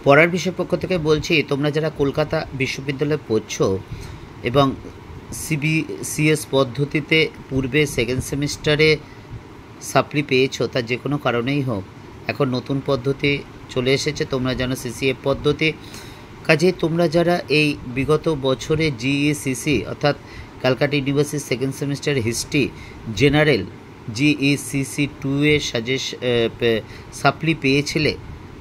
পড়ার বিষয় পক্ষ থেকে বলছি, তোমরা যারা কলকাতা বিশ্ববিদ্যালয়ে পড়ছো এবং সিবিসিএস পদ্ধতিতে পূর্বে সেকেন্ড সেমিস্টারে সাপ্লি পেয়েছো, তা যে কোনো কারণেই হোক, এখন নতুন পদ্ধতি চলে এসেছে, তোমরা জানো সিসিএফ পদ্ধতি। কাজে তোমরা যারা এই বিগত বছরে জিইসিসি অর্থাৎ Calcutta university second semester history general GECC 2 এর সাপ্লি পেয়েছিলে,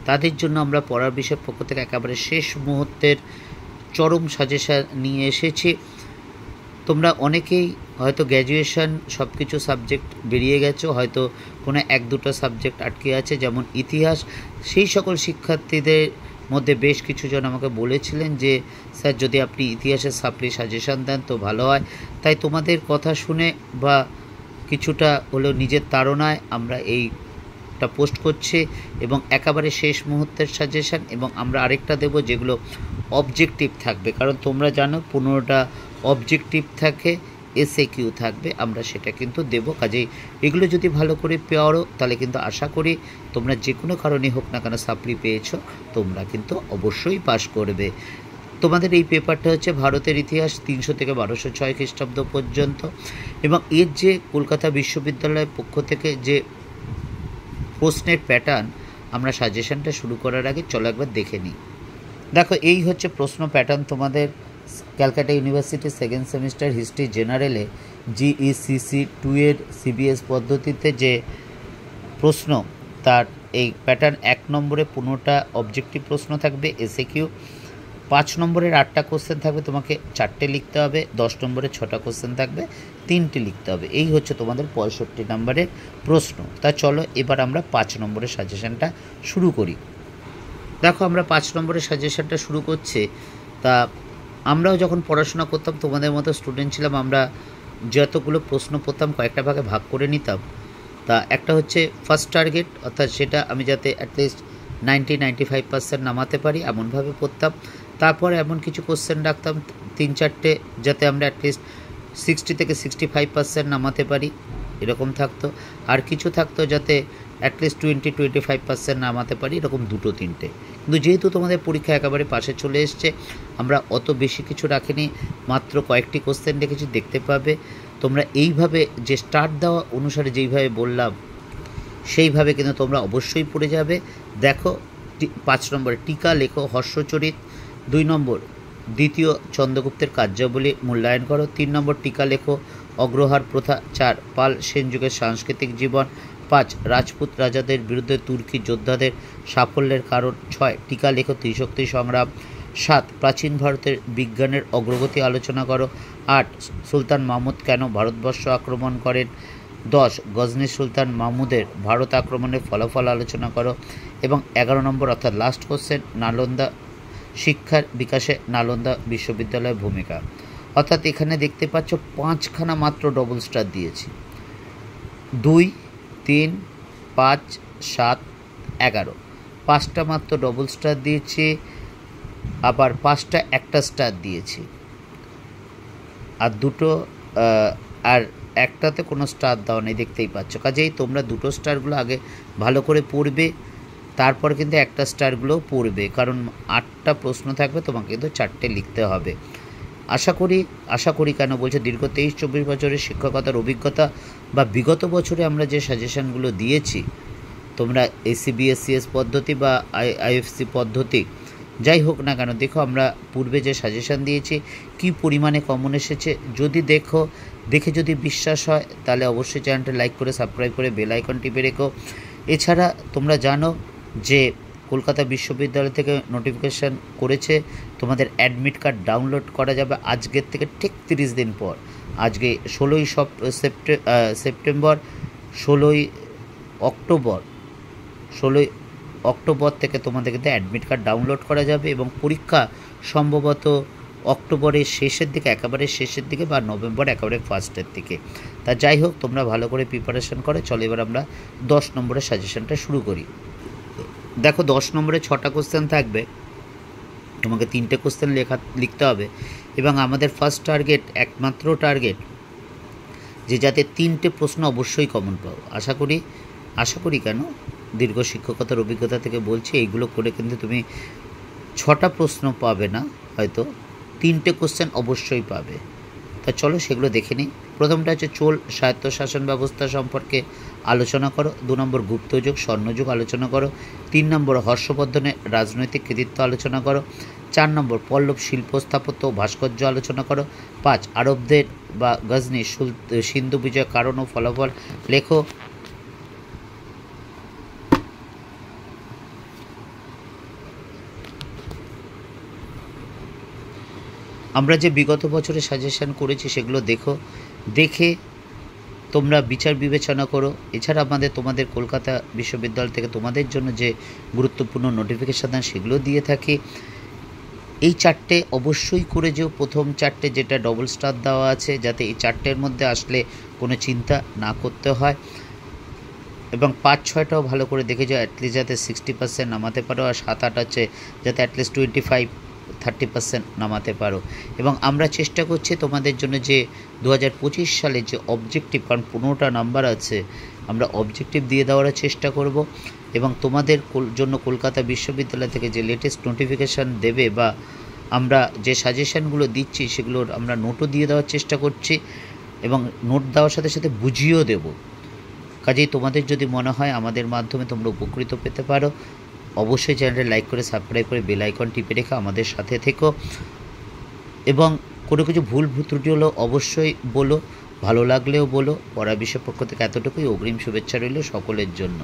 তাদের জন্য আমরা পড়ার বিষয়ের পক্ষ থেকে একেবারে শেষ মুহূর্তের চরম সাজেশন নিয়ে এসেছি। তোমরা অনেকেই হয়তো গ্র্যাজুয়েশন সব কিছু সাবজেক্ট বেরিয়ে গেছো, হয়তো কোনো এক দুটো সাবজেক্ট আটকে আছে, যেমন ইতিহাস। সেই সকল শিক্ষার্থীদের মধ্যে বেশ কিছুজন আমাকে বলেছিলেন যে স্যার, যদি আপনি ইতিহাসের সাপ্লি সাজেশন দেন তো ভালো হয়। তাই তোমাদের কথা শুনে বা কিছুটা হলেও নিজের তাড়নায় আমরা এইটা পোস্ট করছি এবং একেবারে শেষ মুহূর্তের সাজেশন। এবং আমরা আরেকটা দেবো যেগুলো অবজেক্টিভ থাকবে, কারণ তোমরা জানো 15টা অবজেক্টিভ থাকে, এসএকিউ থাকবে, আমরা সেটা কিন্তু দেবো। কাজেই এগুলো যদি ভালো করে পড়ো তাহলে কিন্তু আশা করি তোমরা যে কোনো কারণে হোক না কেন সাপ্লি পেয়েছো, তোমরা কিন্তু অবশ্যই পাস করবে। তোমাদের এই পেপারটা হচ্ছে ভারতের ইতিহাস 300 থেকে 1206 খ্রিস্টাব্দ পর্যন্ত, এবং এর যে কলকাতা বিশ্ববিদ্যালয়ের পক্ষ থেকে যে প্রশ্নের প্যাটার্ন, আমরা সাজেশনটা শুরু করার আগে চলো একবার দেখে নিই। দেখো, এই হচ্ছে প্রশ্ন প্যাটার্ন তোমাদের Calcutta university second semester history জেনারেলে জিইসিসি 2 এর সিবিএস পদ্ধতিতে যে প্রশ্ন, তার এই প্যাটার্ন। 1 নম্বরে 15টা অবজেক্টিভ প্রশ্ন থাকবে এসএকিউ, 5 নম্বরের 8টা কোশ্চেন থাকবে, তোমাকে 4টে লিখতে হবে, 10 নম্বরে 6টা কোশ্চেন থাকবে, 3টে লিখতে হবে। এই হচ্ছে তোমাদের 65 নম্বরের প্রশ্ন। তা চলো এবার আমরা 5 নম্বরের সাজেশনটা শুরু করি। দেখো, আমরা 5 নম্বরের সাজেশনটা শুরু করছি। তা আমরাও যখন পড়াশোনা করতাম, তোমাদের মতো স্টুডেন্ট ছিলাম, আমরা যতগুলো প্রশ্ন পড়তাম কয়েকটা ভাগে ভাগ করে নিতাম। তা একটা হচ্ছে ফার্স্ট টার্গেট, অর্থাৎ সেটা আমি যাতে অ্যাটলিস্ট 90-95% নামাতে পারি এমনভাবে পড়তাম। তারপর এমন কিছু কোশ্চেন রাখতাম 3-4টে, যাতে আমরা অ্যাটলিস্ট 60 থেকে 65% নামাতে পারি, এরকম থাকতো। আর কিছু থাকতো যাতে অ্যাটলিস্ট 20-25% নামাতে পারি, এরকম 2-3টে। কিন্তু যেহেতু তোমাদের পরীক্ষা একেবারে পাশে চলে এসছে, আমরা অত বেশি কিছু রাখিনি, মাত্র কয়েকটি কোশ্চেন রেখেছি, দেখতে পাবে। তোমরা এইভাবে যে স্টার্ট দেওয়া অনুসারে যেইভাবে বললাম সেইভাবে কিন্তু তোমরা অবশ্যই পড়ে যাবে। দেখো, 5 নম্বরে টিকা লেখো হর্ষচরিত। 2 নম্বর দ্বিতীয় চন্দ্রগুপ্তের কার্যাবলী মূল্যায়ন করো। 3 নম্বর টিকা লেখো অগ্রহার প্রথা। 4 পাল সেন যুগের সাংস্কৃতিক জীবন। 5 রাজপুত রাজাদের বিরুদ্ধে তুর্কি যোদ্ধাদের সাফল্যের কারণ। 6 টিকা লেখো ত্রিশক্তি সংগ্রাম। 7 প্রাচীন ভারতের বিজ্ঞানের অগ্রগতি আলোচনা করো। 8 সুলতান মাহমুদ কেন ভারতবর্ষ আক্রমণ করেন। 10 গজনী সুলতান মাহমুদের ভারত আক্রমণের ফলাফল আলোচনা করো। এবং 11 নম্বর অর্থাৎ লাস্ট কোশ্চেন, নালন্দা শিক্ষার বিকাশে নালন্দা বিশ্ববিদ্যালয়ের ভূমিকা। অর্থাৎ এখানে দেখতে পাচ্ছ 5খানা মাত্র ডবল স্টার দিয়েছি। 2, 3, 5, 7, 11, 5টা মাত্র ডবল স্টার দিয়েছি, আবার 5টা একটা স্টার দিয়েছি, আর দুটো আর একটাতে কোনো স্টার দেওয়া নেই, দেখতেই পাচ্ছ। কাজেই তোমরা 2টো স্টারগুলো আগে ভালো করে পড়বে, তারপর কিন্তু একটা স্টারগুলোও পড়বে, কারণ 8টা প্রশ্ন থাকবে, তোমাকে কিন্তু 4টে লিখতে হবে। আশা করি কেন বলছে, দীর্ঘ 23-24 বছরের শিক্ষকতার অভিজ্ঞতা বা বিগত বছরে আমরা যে সাজেশনগুলো দিয়েছি, তোমরা সিবিএসসিএস পদ্ধতি বা আইএফসি পদ্ধতি যাই হোক না কেন, দেখো আমরা পূর্বে যে সাজেশন দিয়েছি কি পরিমাণে কমন এসেছে। যদি দেখে যদি বিশ্বাস হয়, তাহলে অবশ্যই চ্যানেলটা লাইক করে সাবস্ক্রাইব করে বেল আইকন টিপে রেখো। এছাড়া তোমরা জানো যে কলকাতা বিশ্ববিদ্যালয় থেকে নোটিফিকেশান করেছে, তোমাদের অ্যাডমিট কার্ড ডাউনলোড করা যাবে আজকের থেকে ঠিক 30 দিন পর। আজকে 16ই সেপ্টেম্বর, 16ই অক্টোবর থেকে তোমাদের কিন্তু অ্যাডমিট কার্ড ডাউনলোড করা যাবে, এবং পরীক্ষা সম্ভবত অক্টোবরের শেষের দিকে, একেবারে শেষের দিকে, বা নভেম্বর একেবারে ফার্স্টের দিকে। তা যাই হোক, তোমরা ভালো করে প্রিপারেশন করো। চলো এবার আমরা 10 নম্বরের সাজেশনটা শুরু করি। দেখো, 10 নম্বরে 6টা কোশ্চেন থাকবে, তোমাকে 3টে কোশ্চেন লিখতে হবে, এবং আমাদের ফার্স্ট টার্গেট, একমাত্র টার্গেট যে যাতে 3টে প্রশ্ন অবশ্যই কমন পাও। আশা করি কেন, দীর্ঘ শিক্ষকতার অভিজ্ঞতা থেকে বলছি, এইগুলো করে কিন্তু তুমি 6টা প্রশ্ন পাবে না, হয়তো 3টে কোশ্চেন অবশ্যই পাবে। তা চলো সেগুলো দেখে নিই। প্রথমটা হচ্ছে চোল স্বায়ত্তশাসন ব্যবস্থা সম্পর্কে আলোচনা করো। 2 নম্বর গুপ্তযুগ স্বর্ণযুগ আলোচনা করো। 3 নম্বর হর্ষবর্ধনের রাজনৈতিক কৃতিত্ব আলোচনা করো। 4 নম্বর পল্লব শিল্প স্থাপত্য ও ভাস্কর্য আলোচনা করো। 5 আরবদের বা গজনি সিন্ধু বিজয়ের কারণ ও ফলাফল লেখো। আমরা যে বিগত বছরে সাজেশন করেছি সেগুলো দেখে তোমরা বিচার বিবেচনা করো। এছাড়া তোমাদের কলকাতা বিশ্ববিদ্যালয় থেকে তোমাদের জন্য যে গুরুত্বপূর্ণ নোটিফিকেশান দেন সেগুলো দিয়ে থাকি। এই 4টে অবশ্যই করে যেও, প্রথম 4টে যেটা ডবল স্টার দেওয়া আছে, যাতে এই 4টের মধ্যে আসলে কোনো চিন্তা না করতে হয়। এবং 5-6টাও ভালো করে দেখে যাও, অ্যাটলিস্ট যাতে 60% নামাতে পারো, আর 7-8 আছে যাতে অ্যাটলিস্ট 25-30% নামাতে পারো। এবং আমরা চেষ্টা করছি তোমাদের জন্য যে 2025 সালে যে অবজেক্টিভ, কারণ 15টা নাম্বার আছে, আমরা অবজেক্টিভ দিয়ে দেওয়ার চেষ্টা করব। এবং তোমাদের জন্য কলকাতা বিশ্ববিদ্যালয় থেকে যে লেটেস্ট নোটিফিকেশান দেবে বা আমরা যে সাজেশানগুলো দিচ্ছি সেগুলোর আমরা নোটও দিয়ে দেওয়ার চেষ্টা করছি, এবং নোট দেওয়ার সাথে সাথে বুঝিয়েও দেবো। কাজেই তোমাদের যদি মনে হয় আমাদের মাধ্যমে তোমরা উপকৃত পেতে পারো, অবশ্যই চ্যানেলটা লাইক করে সাবস্ক্রাইব করে বেল আইকন টিপে রেখে আমাদের সাথে থেকো। এবং কোনো কিছু ভুল ত্রুটি হলেও অবশ্যই বলো, ভালো লাগলেও বলো। পড়া বিষয়ের পক্ষ থেকে এতটুকুই। অগ্রিম শুভেচ্ছা রইল সকলের জন্য।